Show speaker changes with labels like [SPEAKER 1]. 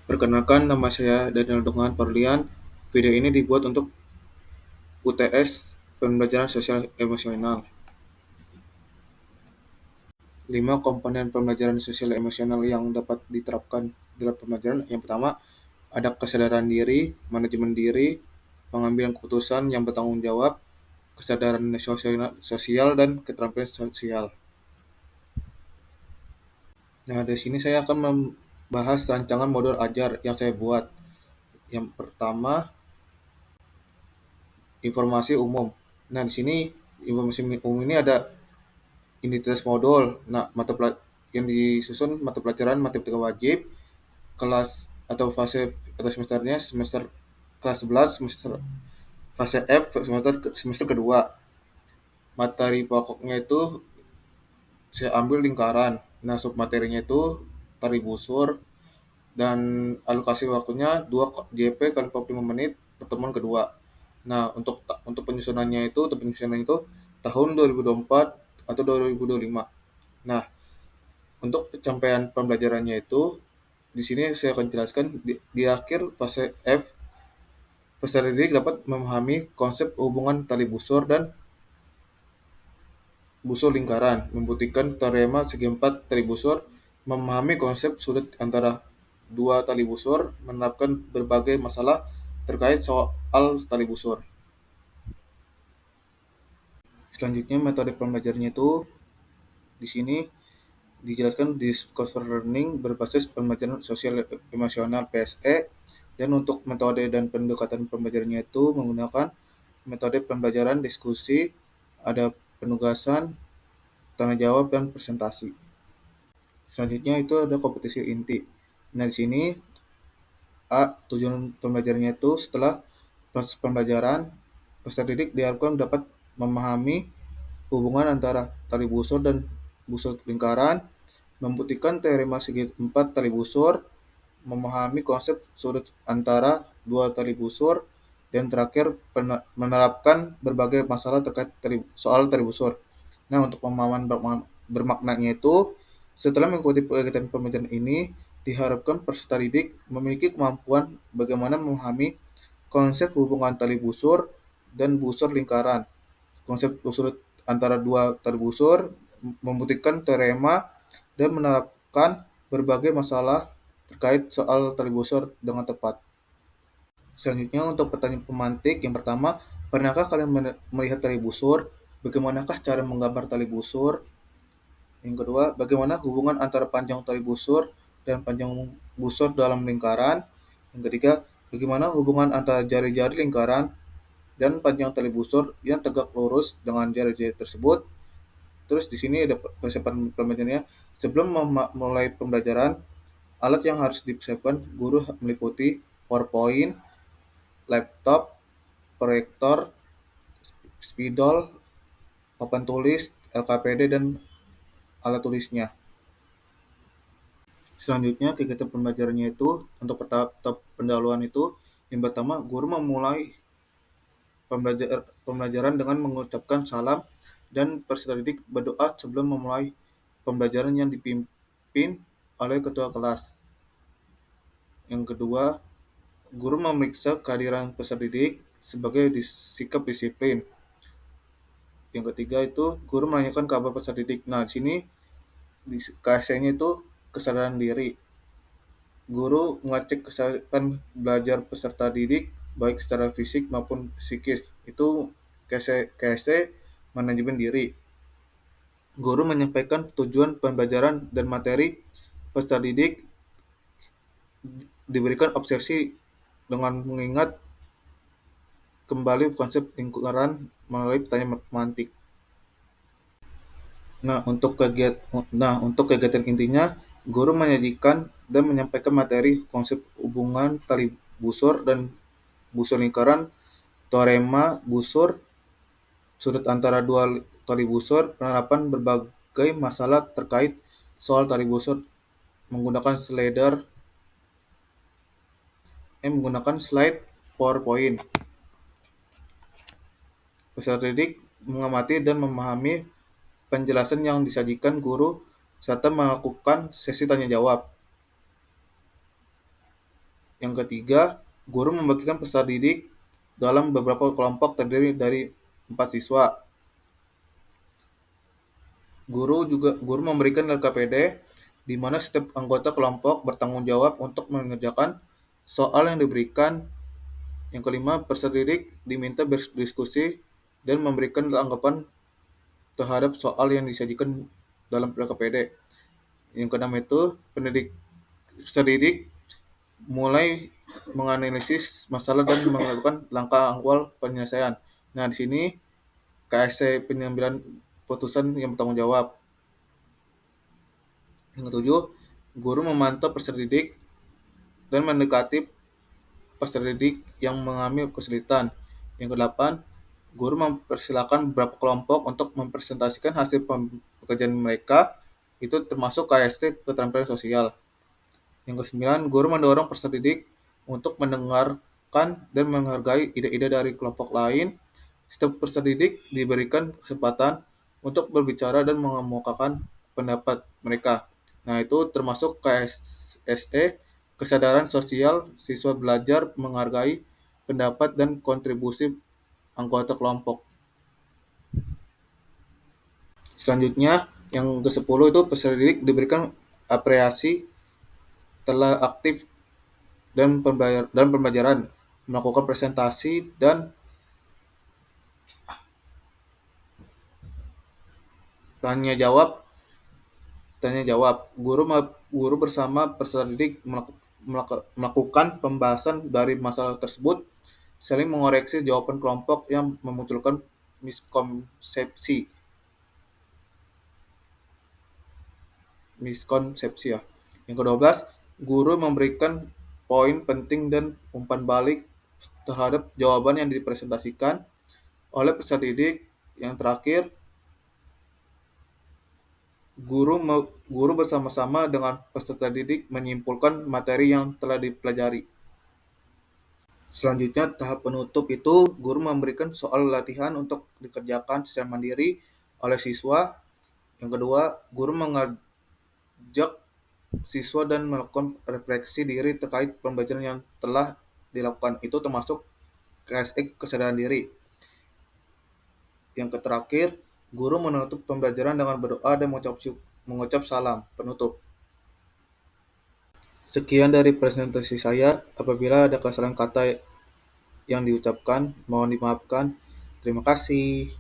[SPEAKER 1] Perkenalkan, nama saya Daniel Dongan Parlian. Video ini dibuat untuk UTS Pembelajaran Sosial Emosional. 5 komponen pembelajaran sosial emosional yang dapat diterapkan dalam pembelajaran. Yang pertama, ada kesadaran diri, manajemen diri, pengambilan keputusan yang bertanggung jawab, kesadaran sosial dan keterampilan sosial. Nah, di sini saya akan membahas rancangan modul ajar yang saya buat. Yang pertama, informasi umum. Nah, di sini informasi umum ini ada identitas modul. Nah, yang disusun mata pelajaran matematika wajib, kelas atau fase atau semesternya semester kelas 11, semester fase F semester kedua. Materi pokoknya itu saya ambil lingkaran. Nah, submaterinya itu tari busur dan alokasi waktunya 2 JP kali 45 menit pertemuan kedua. Nah, untuk penyusunannya itu tahun 2024 atau 2025. Nah, untuk pencapaian pembelajarannya itu, di sini saya akan jelaskan di akhir fase F, peserta didik dapat memahami konsep hubungan tali busur dan busur lingkaran, membuktikan teorema segi empat tali busur, memahami konsep sudut antara dua tali busur, menerapkan berbagai masalah terkait soal tali busur. Selanjutnya metode pembelajarannya itu di sini dijelaskan discover learning berbasis pembelajaran sosial emosional PSE, dan untuk metode dan pendekatan pembelajarannya itu menggunakan metode pembelajaran diskusi, ada penugasan, tanya jawab, dan presentasi. Selanjutnya itu ada kompetisi inti. Nah, di sini tujuan pembelajarannya itu setelah proses pembelajaran, peserta didik diharapkan dapat memahami hubungan antara tali busur dan busur lingkaran, membuktikan teorema segi empat tali busur, memahami konsep sudut antara dua tali busur, dan terakhir menerapkan berbagai masalah terkait soal tali busur. Nah, untuk pemahaman bermaknanya itu, setelah mengikuti kegiatan pembelajaran ini, diharapkan peserta didik memiliki kemampuan bagaimana memahami konsep hubungan tali busur dan busur lingkaran, konsep sudut antara dua tali busur, membuktikan teorema, dan menerapkan berbagai masalah terkait soal tali busur dengan tepat. Selanjutnya untuk pertanyaan pemantik, yang pertama, pernahkah kalian melihat tali busur? Bagaimanakah cara menggambar tali busur? Yang kedua, bagaimana hubungan antara panjang tali busur dan panjang busur dalam lingkaran? Yang ketiga, bagaimana hubungan antara jari-jari lingkaran dan panjang tali busur yang tegak lurus dengan jari-jari tersebut? Terus di sini ada persiapan pembelajarannya. Sebelum mulai pembelajaran, alat yang harus dipersiapkan guru meliputi PowerPoint, laptop, proyektor, spidol, papan tulis, LKPD, dan alat tulisnya. Selanjutnya kegiatan pembelajarannya itu untuk tahap pendahuluan itu, yang pertama, guru memulai pembelajaran dengan mengucapkan salam dan peserta didik berdoa sebelum memulai pembelajaran yang dipimpin oleh ketua kelas. Yang kedua, guru memeriksa kehadiran peserta didik sebagai sikap disiplin. Yang ketiga itu guru menanyakan kabar peserta didik. Nah, di sini di KSE-nya itu kesadaran diri. Guru mengecek kesadaran belajar peserta didik baik secara fisik maupun psikis. Itu KSE manajemen diri. Guru menyampaikan tujuan pembelajaran dan materi peserta didik, diberikan obsesi dengan mengingat kembali konsep lingkaran melalui pertanyaan pemantik. Untuk kegiatan intinya, guru menyajikan dan menyampaikan materi konsep hubungan tali busur dan busur lingkaran, teorema busur, sudut antara dua tali busur, penerapan berbagai masalah terkait soal tali busur menggunakan slide PowerPoint. Peserta didik mengamati dan memahami penjelasan yang disajikan guru serta melakukan sesi tanya jawab. Yang ketiga, guru membagikan peserta didik dalam beberapa kelompok terdiri dari 4 siswa. Guru memberikan LKPD di mana setiap anggota kelompok bertanggung jawab untuk mengerjakan soal yang diberikan. Yang kelima, peserta didik diminta berdiskusi dan memberikan tanggapan terhadap soal yang disajikan dalam LKPD. Yang keenam itu, peserta didik mulai menganalisis masalah dan melakukan langkah awal penyelesaian. Nah, di sini KSC pengambilan putusan yang bertanggung jawab. Yang ketujuh, guru memantau peserta didik dan mendekati peserta didik yang mengalami kesulitan. Yang kedelapan, guru mempersilakan beberapa kelompok untuk mempresentasikan hasil pekerjaan mereka, itu termasuk KST keterampilan sosial. Yang kesembilan, guru mendorong peserta didik untuk mendengarkan dan menghargai ide-ide dari kelompok lain. Setiap peserta didik diberikan kesempatan untuk berbicara dan mengemukakan pendapat mereka. Nah, itu termasuk KSE, kesadaran sosial siswa belajar menghargai pendapat dan kontribusi anggota kelompok. Selanjutnya, yang ke-10 itu peserta didik diberikan apresiasi telah aktif dan pembelajaran, melakukan presentasi dan tanya jawab. Guru bersama peserta didik melakukan pembahasan dari masalah tersebut, saling mengoreksi jawaban kelompok yang memunculkan miskonsepsi ya. Yang ke-12, guru memberikan poin penting dan umpan balik terhadap jawaban yang dipresentasikan oleh peserta didik. Yang terakhir, guru bersama-sama dengan peserta didik menyimpulkan materi yang telah dipelajari. Selanjutnya, tahap penutup itu guru memberikan soal latihan untuk dikerjakan secara mandiri oleh siswa. Yang kedua, guru mengajak siswa dan melakukan refleksi diri terkait pembelajaran yang telah dilakukan. Itu termasuk KSE kesadaran diri. Yang terakhir, guru menutup pembelajaran dengan berdoa dan mengucap salam penutup. Sekian dari presentasi saya. Apabila ada kesalahan kata yang diucapkan, mohon dimaafkan. Terima kasih.